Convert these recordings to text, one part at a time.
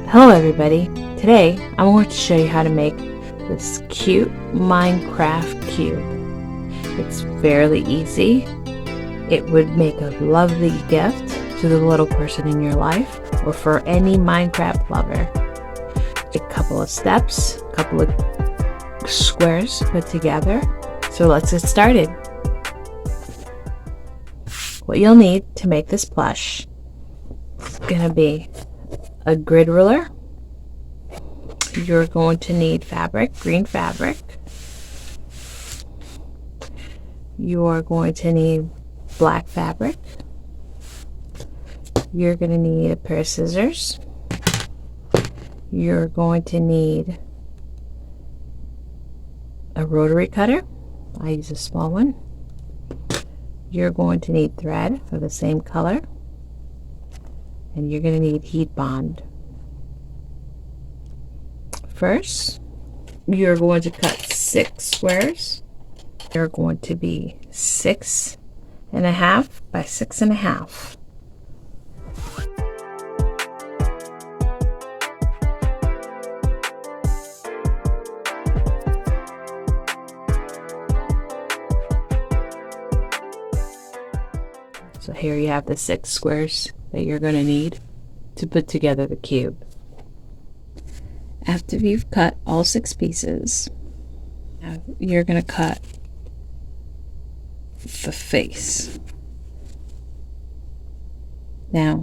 Hello everybody! Today I'm going to show you how to make this cute Minecraft cube. It's fairly easy. It would make a lovely gift to the little person in your life or for any Minecraft lover. A couple of steps, a couple of squares put together. So let's get started. What you'll need to make this plush is going to be a grid ruler. You're going to need fabric, green fabric. You are going to need black fabric. You're going to need a pair of scissors. You're going to need a rotary cutter. I use a small one. You're going to need thread of the same color. And you're going to need heat bond. First, you're going to cut 6 squares. They're going to be 6.5 by 6.5. So here you have the 6 squares that you're going to need to put together the cube. After you've cut all 6 pieces, you're going to cut the face. Now,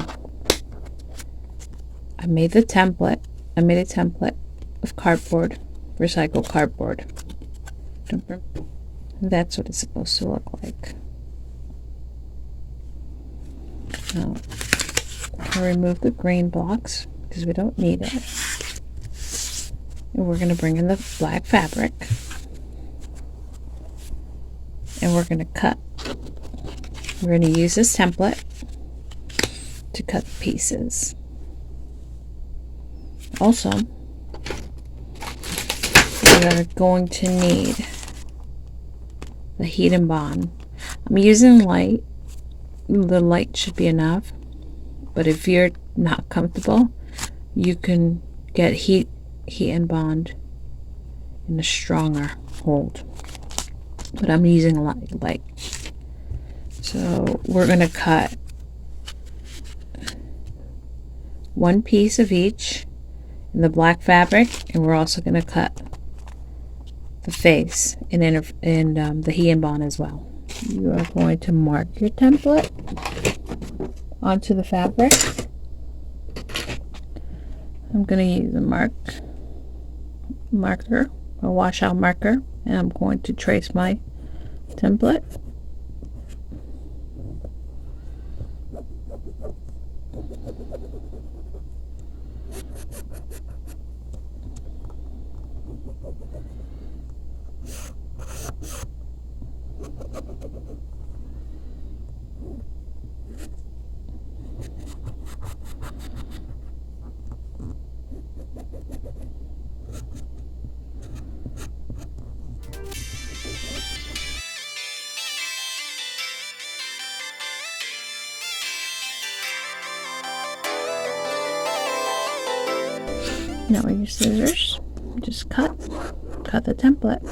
I made a template of cardboard, recycled cardboard. That's what it's supposed to look like. Now, I'll remove the green blocks because we don't need it. And we're going to bring in the black fabric. And we're going to cut. We're going to use this template to cut the pieces. Also, we're going to need the heat and bond. I'm using light. The light should be enough. But if you're not comfortable, you can get heat and bond in a stronger hold, but I'm using light. So we're going to cut 1 piece of each in the black fabric, and we're also going to cut the face and the heat and bond as well. You are going to mark your template onto the fabric. I'm going to use a marker, a washout marker, and I'm going to trace my template. Now with your scissors, just cut the template.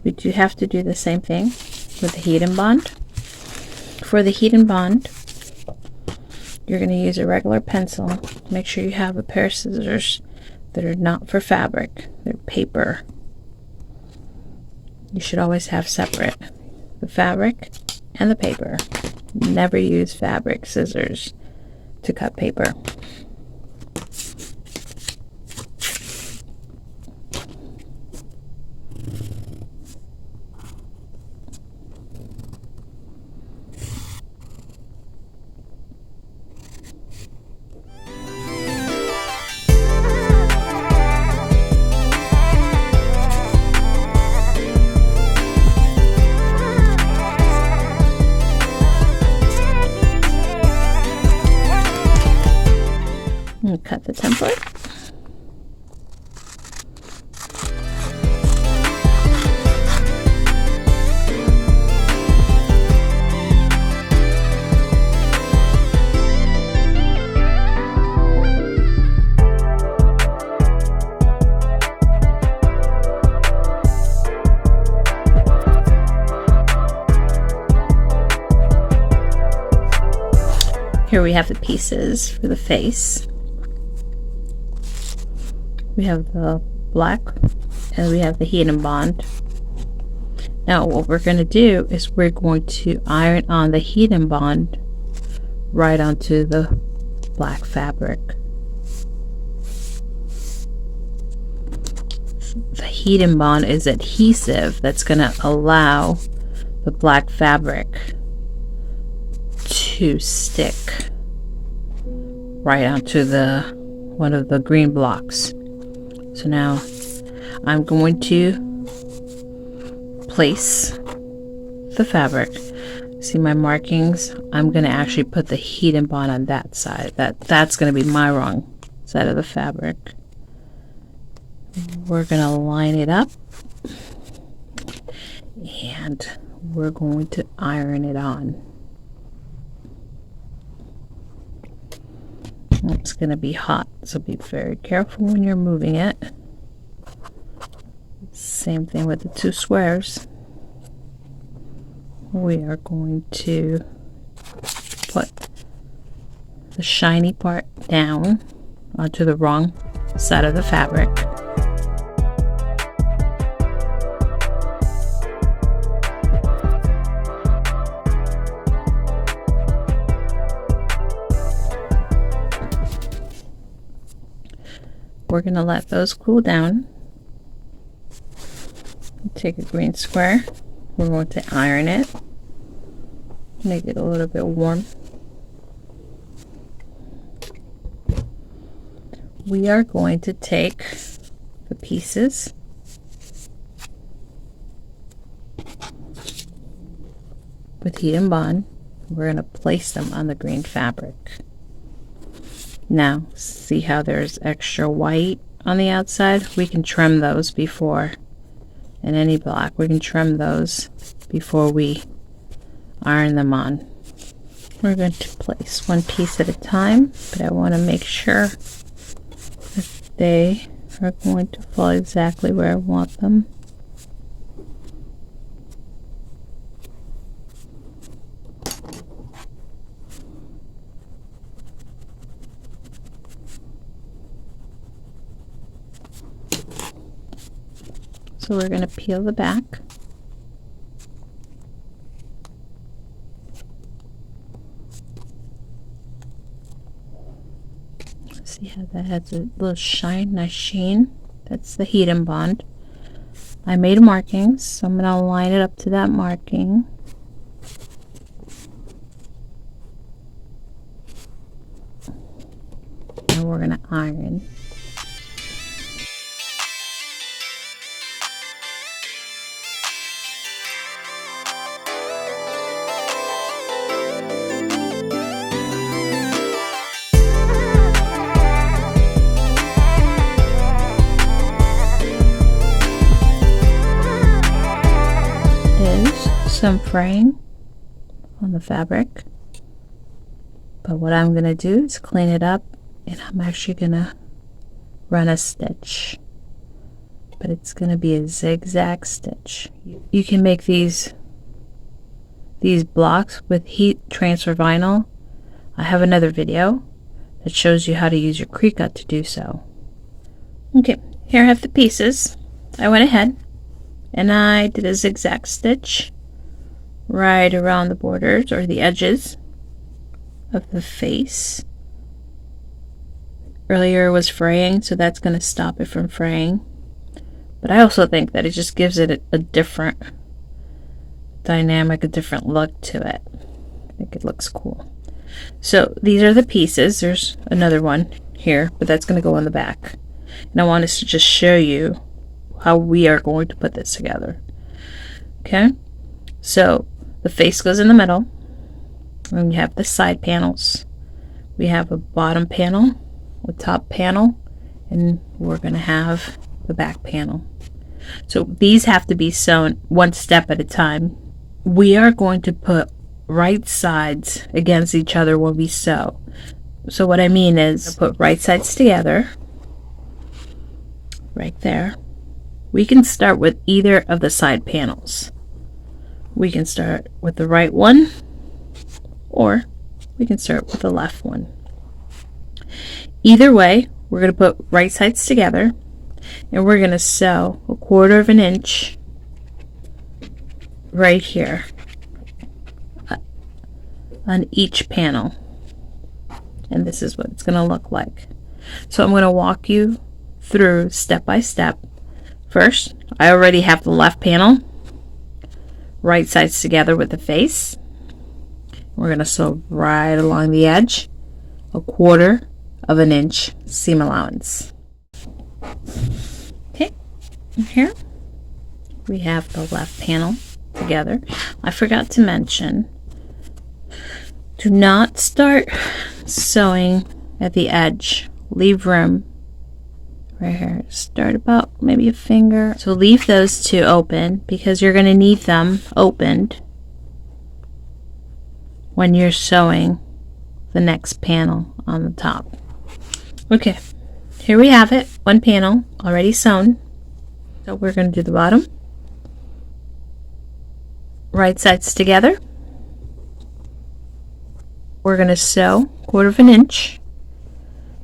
But you have to do the same thing with the heat and bond. For the heat and bond, you're going to use a regular pencil. Make sure you have a pair of scissors that are not for fabric, they're paper. You should always have separate the fabric and the paper. Never use fabric scissors to cut paper. And cut the template. Here we have the pieces for the face. We have the black and we have the heat and bond. Now what we're going to do is we're going to iron on the heat and bond right onto the black fabric. The heat and bond is adhesive that's going to allow the black fabric to stick right onto the one of the green blocks. So now I'm going to place the fabric. See my markings? I'm going to actually put the heat and bond on that side. That's going to be my wrong side of the fabric. We're going to line it up and we're going to iron it on. It's going to be hot, so be very careful when you're moving it. Same thing with the two squares. We are going to put the shiny part down onto the wrong side of the fabric. We're going to let those cool down. Take a green square. We're going to iron it. Make it a little bit warm. We are going to take the pieces with heat and bond. We're going to place them on the green fabric. Now, see how there's extra white on the outside? We can trim those before, in any block, we can trim those before we iron them on. We're going to place one piece at a time, but I want to make sure that they are going to fall exactly where I want them. So we're going to peel the back. See how that has a little shine, nice sheen. That's the heat and bond. I made markings, so I'm going to line it up to that marking. And we're going to iron. Some fraying on the fabric, but what I'm going to do is clean it up, and I'm actually going to run a stitch, but it's going to be a zigzag stitch. You can make these blocks with heat transfer vinyl. I have another video that shows you how to use your Cricut to do so. Okay, here I have the pieces. I went ahead and I did a zigzag stitch right around the borders or the edges of the face. Earlier was fraying, so that's going to stop it from fraying. But I also think that it just gives it a different dynamic, a different look to it. I think it looks cool. So these are the pieces. There's another one here, but that's going to go on the back. And I want us to just show you how we are going to put this together. Okay, so the face goes in the middle, and you have the side panels. We have a bottom panel with top panel, and we're going to have the back panel. So these have to be sewn one step at a time. We are going to put right sides against each other when we sew. So what I mean is put right sides together right there. We can start with either of the side panels. We can start with the right one, or we can start with the left one. Either way, we're going to put right sides together, and we're going to sew 1/4 of an inch right here on each panel. And this is what it's going to look like. So I'm going to walk you through step by step. First, I already have the left panel, right sides together with the face. We're going to sew right along the edge, 1/4 of an inch seam allowance. Okay, and here we have the left panel together. I forgot to mention, do not start sewing at the edge. Leave room right here. Start about maybe a finger. So leave those two open because you're going to need them opened when you're sewing the next panel on the top. Okay, here we have it. One panel already sewn. So we're going to do the bottom. Right sides together. We're going to sew 1/4 of an inch.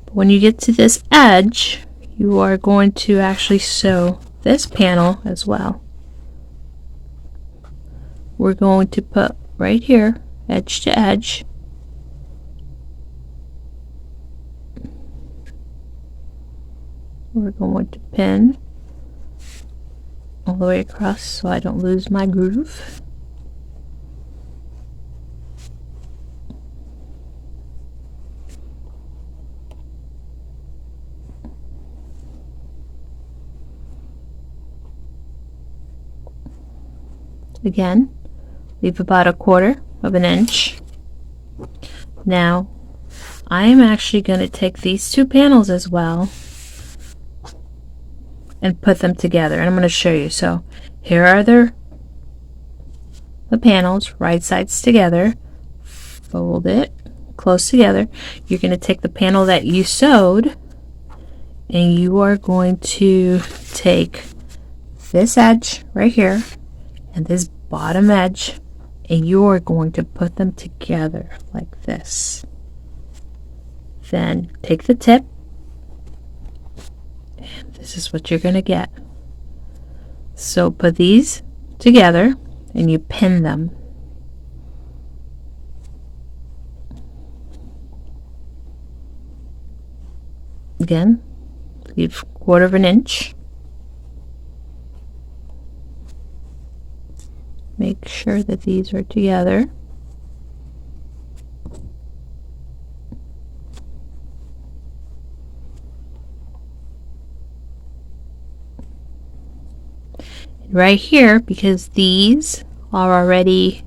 But when you get to this edge, you are going to actually sew this panel as well. We're going to put right here, edge to edge. We're going to pin all the way across so I don't lose my groove. Again, leave about 1/4 of an inch. Now, I'm actually going to take these two panels as well and put them together, and I'm going to show you. So here are the panels, right sides together. Fold it close together. You're going to take the panel that you sewed, and you are going to take this edge right here and this bottom edge, and you are going to put them together like this. Then take the tip, and this is what you're going to get. So put these together and you pin them. Again, leave 1/4 of an inch. Make sure that these are together. Right here, because these are already,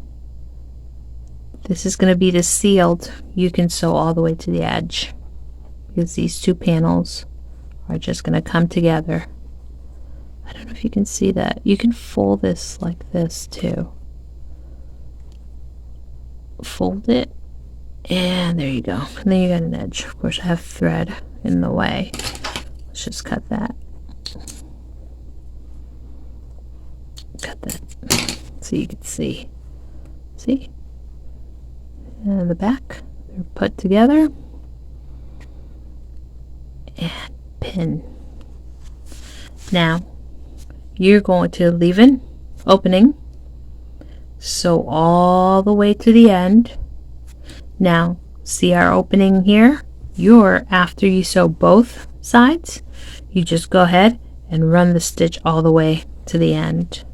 this is going to be the sealed, you can sew all the way to the edge, because these two panels are just going to come together. I don't know if you can see that. You can fold this like this too. Fold it, and there you go. And then you got an edge. Of course, I have thread in the way. Let's just cut that. Cut that so you can see. See? And the back, they're put together and pin. Now, you're going to leave an opening, sew all the way to the end. Now, see our opening here? After you sew both sides, you just go ahead and run the stitch all the way to the end.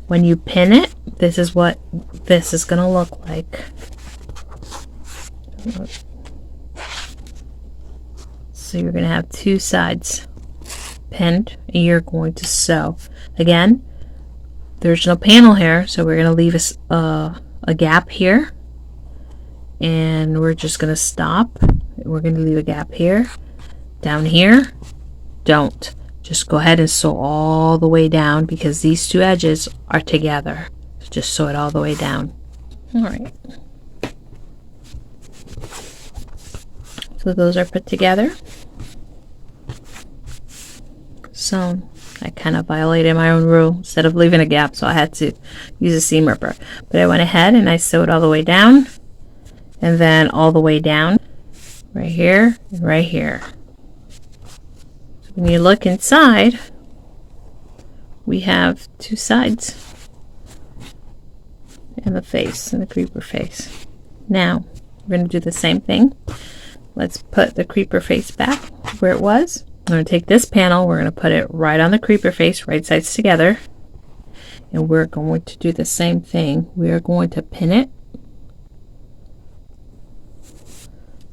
When you pin it, this is what this is going to look like. So you're going to have two sides pinned, and you're going to sew. Again, there's no panel here, so we're going to leave a gap here, and we're just going to stop we're going to leave a gap here. Down here, don't. Just go ahead and sew all the way down because these two edges are together. So just sew it all the way down. All right. So those are put together. So I kind of violated my own rule instead of leaving a gap, so I had to use a seam ripper. But I went ahead and I sewed all the way down, and then all the way down, right here and right here. So when you look inside, we have two sides and the face and the creeper face. Now we're going to do the same thing. Let's put the creeper face back where it was. I'm going to take this panel, we're going to put it right on the creeper face, right sides together, and we're going to do the same thing. We are going to pin it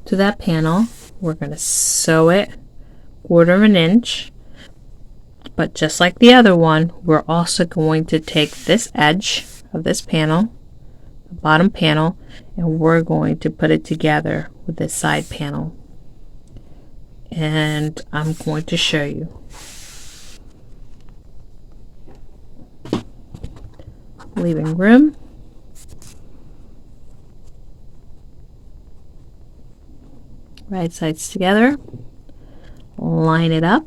to that panel. We're going to sew it 1/4 of an inch, but just like the other one, we're also going to take this edge of this panel, the bottom panel, and we're going to put it together with this side panel. And I'm going to show you. Leaving room. Right sides together. Line it up.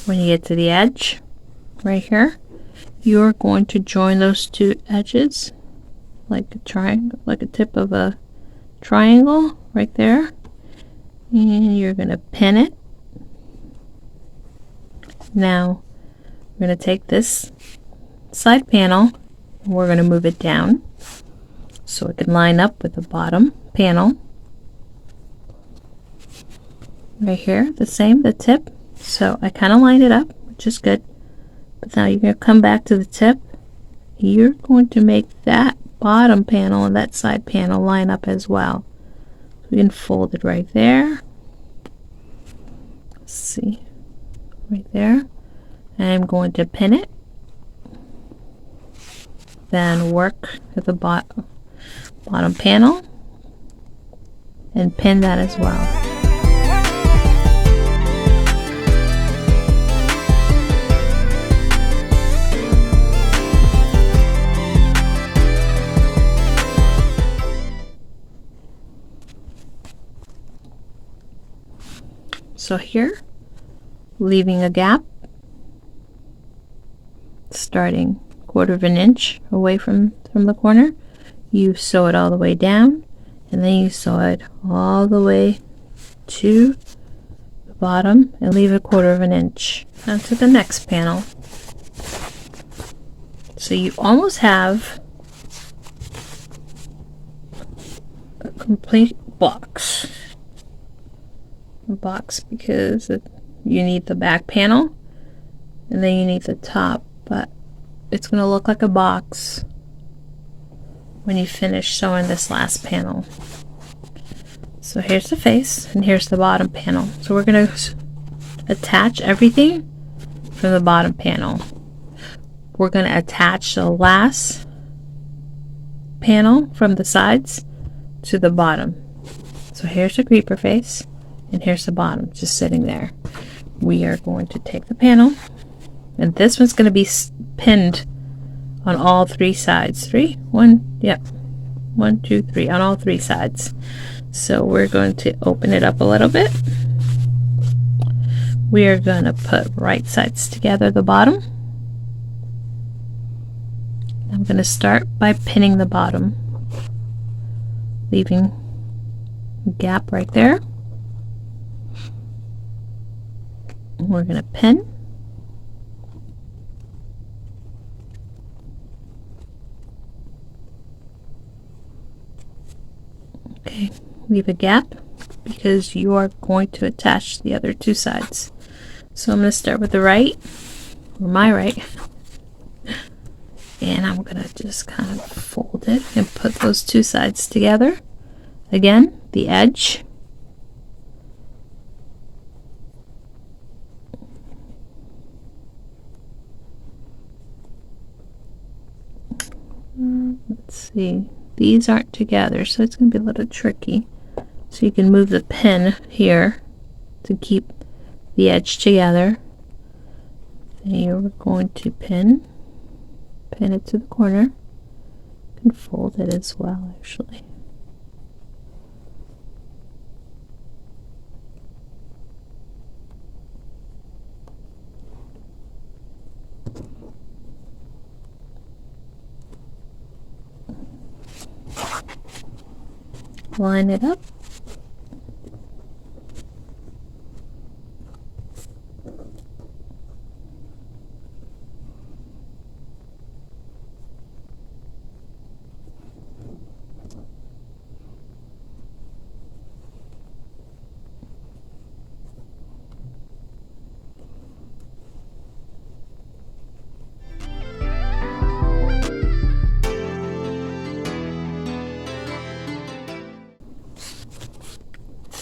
When you get to the edge, right here, you're going to join those two edges like a triangle, like a tip of a triangle right there, and you're going to pin it. Now we're going to take this side panel and we're going to move it down so it can line up with the bottom panel right here, the same, the tip. So I kind of lined it up, which is good. But now you're going to come back to the tip. You're going to make that bottom panel and that side panel line up as well. So we can fold it right there. Let's see, right there. I'm going to pin it. Then work at the bottom panel and pin that as well. So here, leaving a gap, starting 1/4 of an inch away from the corner, you sew it all the way down, and then you sew it all the way to the bottom and leave a 1/4 of an inch. Now to the next panel. So you almost have a complete box. Because you need the back panel and then you need the top, but it's going to look like a box when you finish sewing this last panel. So here's the face and here's the bottom panel. So we're going to attach everything from the bottom panel. We're going to attach the last panel from the sides to the bottom. So here's the creeper face. And here's the bottom, just sitting there. We are going to take the panel, and this one's going to be pinned on all three sides. One, two, three, on all three sides. So we're going to open it up a little bit. We are going to put right sides together, the bottom. I'm going to start by pinning the bottom, leaving a gap right there. We're going to pin. Okay, leave a gap because you are going to attach the other two sides. So I'm going to start with the right, or my right, and I'm going to just kind of fold it and put those two sides together. Again, the edge. let's see, these aren't together, so it's going to be a little tricky. So you can move the pin here to keep the edge together. And here we're going to pin it to the corner. You can fold it as well, actually. Line it up.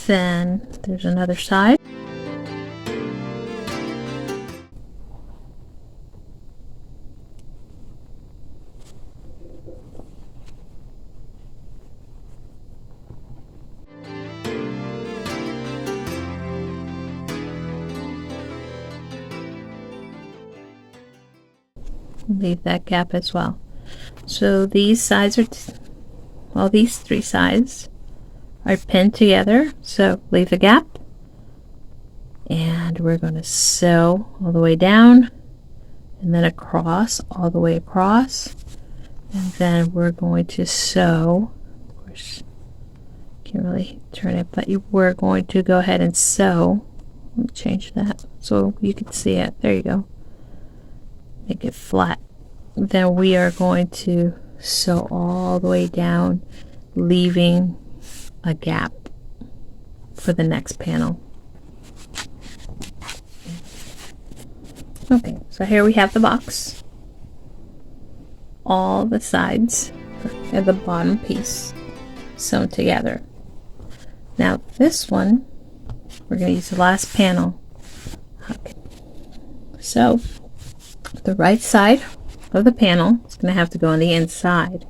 Then there's another side. Leave that gap as well. So these sides are, well, these three sides are pinned together, so leave the gap, and we're going to sew all the way down and then across, all the way across, and then we're going to sew. Of course, can't really turn it, but we're going to go ahead and sew. Let me change that so you can see it. There you go. Make it flat. Then we are going to sew all the way down, leaving a gap for the next panel. Okay, so here we have the box. All the sides of the bottom piece sewn together. Now this one, we're going to use the last panel. Okay. So the right side of the panel is going to have to go on the inside,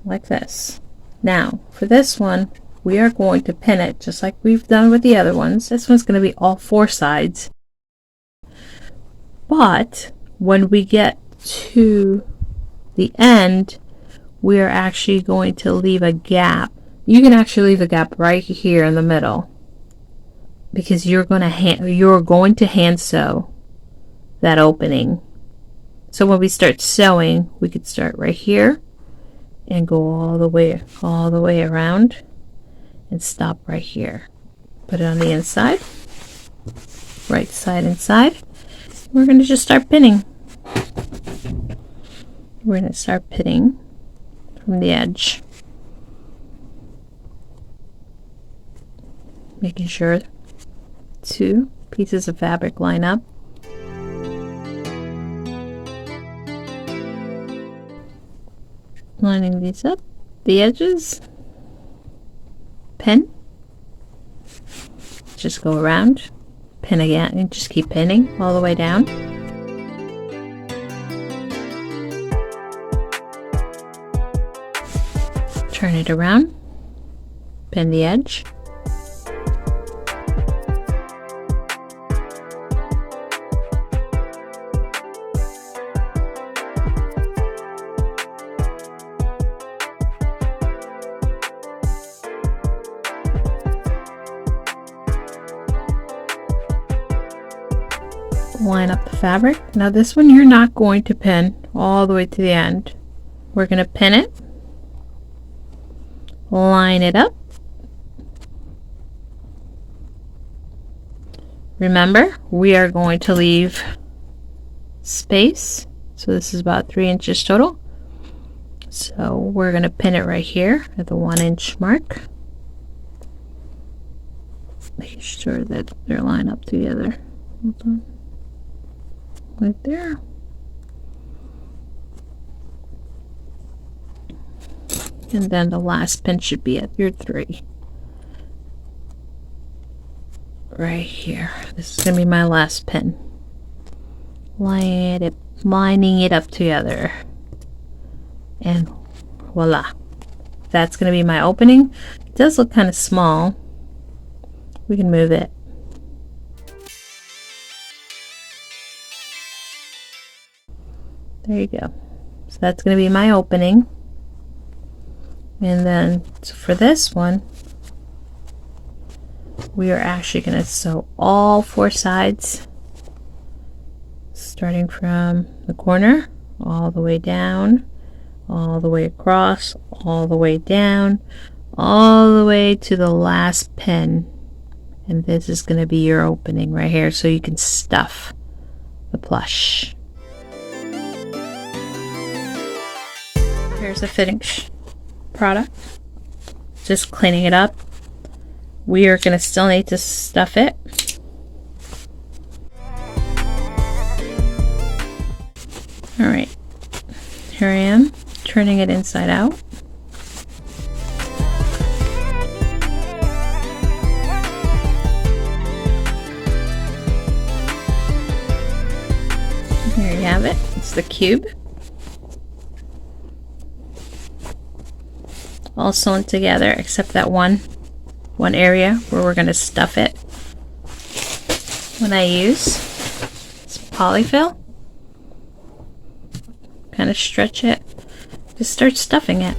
like this. Now, for this one, we are going to pin it just like we've done with the other ones. This one's going to be all four sides. But when we get to the end, we are actually going to leave a gap. You can actually leave a gap right here in the middle, because you're going to hand sew that opening. So when we start sewing, we could start right here and go all the way around and stop right here. Put it on the inside, right side inside. We're going to just start pinning. We're going to start pinning from the edge, making sure two pieces of fabric line up. Lining these up, the edges, pin, just go around, pin again, and just keep pinning all the way down. Turn it around, pin the edge. Line up the fabric. Now this one you're not going to pin all the way to the end. We're going to pin it, line it up. Remember, we are going to leave space, so this is about 3 inches total. So we're going to pin it right here at the 1 inch mark, making sure that they're lined up together. Hold on. Right there. And then the last pin should be at your 3. Right here. This is going to be my last pin. Lining it up together. And Voila. That's going to be my opening. It does look kind of small. We can move it. There you go. So that's going to be my opening. And then for this one, we are actually going to sew all 4 sides, starting from the corner all the way down, all the way across, all the way down, all the way to the last pin. And this is going to be your opening right here, so you can stuff the plush. Here's the finished product. Just cleaning it up. We are going to still need to stuff it. Alright, here I am turning it inside out. Here you have it. It's the cube. All sewn together except that one area where we're going to stuff it. When I use polyfill, kind of stretch it, just start stuffing it.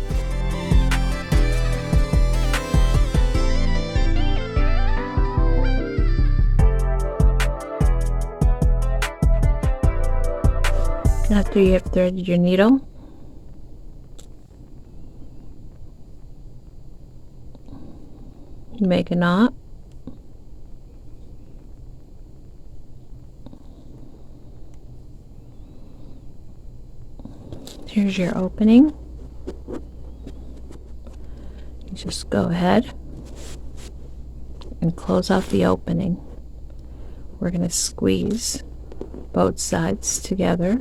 After you have threaded your needle, make a knot. Here's your opening. You just go ahead and close off the opening. We're going to squeeze both sides together,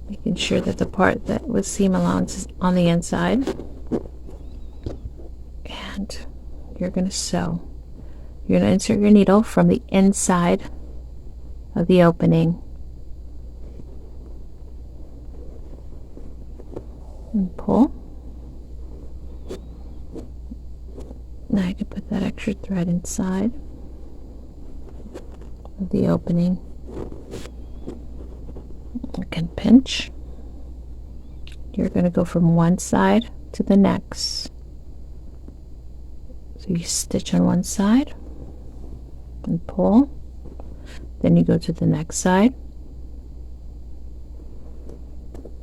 making sure that the part that with seam allowance is on the inside. And you're going to sew. You're going to insert your needle from the inside of the opening and pull. Now you can put that extra thread inside of the opening. You can pinch. You're going to go from one side to the next. So you stitch on one side and pull. Then you go to the next side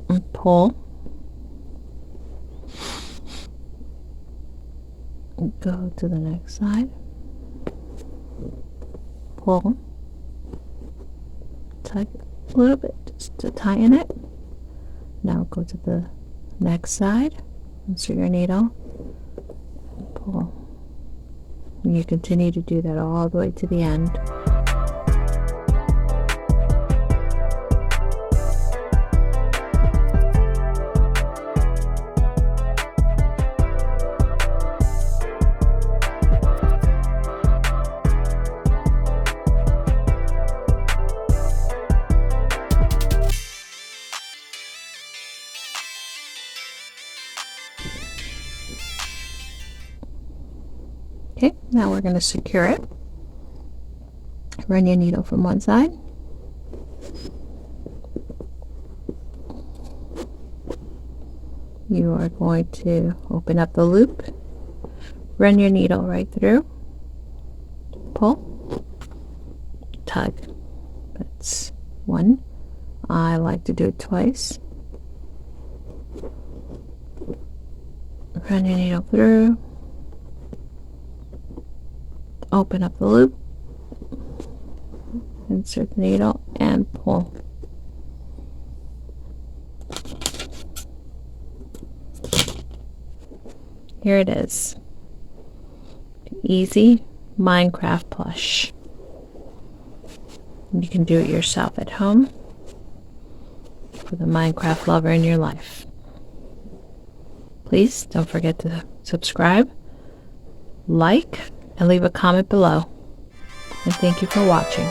and pull. And go to the next side, pull, tug a little bit just to tighten it. Now go to the next side, insert your needle, and pull. And you continue to do that all the way to the end. Okay, now we're going to secure it. Run your needle from one side. You are going to open up the loop, run your needle right through, pull, tug. That's one. I like to do it twice. Run your needle through, open up the loop, insert the needle, and pull. Here it is. Easy Minecraft plush. You can do it yourself at home for the Minecraft lover in your life. Please don't forget to subscribe, like, and leave a comment below. And thank you for watching.